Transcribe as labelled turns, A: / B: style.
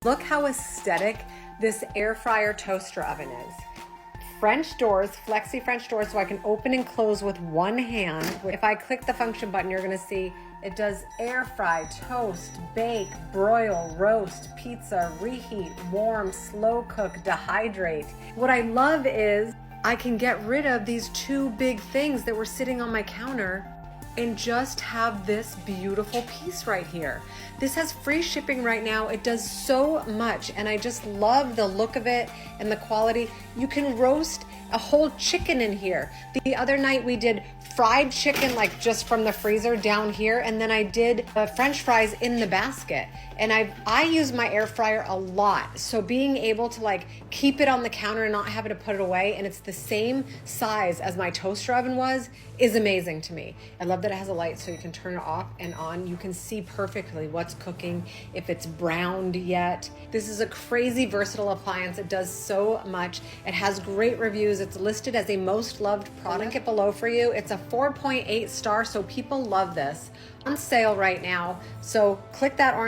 A: Look how aesthetic this air fryer toaster oven is. French doors, flexi French doors, so I can open and close with one hand. If I click the function button, you're gonna see it does air fry, toast, bake, broil, roast, pizza, reheat, warm, slow cook, dehydrate. What I love is I can get rid of these two big things that were sitting on my counter and just have this beautiful piece right here. This has free shipping right now. It does so much, and I just love the look of it and the quality. You can roast a whole chicken in here. The other night we did fried chicken, like just from the freezer down here, and then I did French fries in the basket. And I use my air fryer a lot, so being able to like keep it on the counter and not having to put it away, and it's the same size as my toaster oven was, is amazing to me. I love that it has a light so you can turn it off and on. You can see perfectly what's cooking, if it's browned yet. This is a crazy versatile appliance. It does so much. It has great reviews. It's listed as a most loved product. I'll link it below for you. It's a 4.8 star, so people love this. On sale right now, so click that orange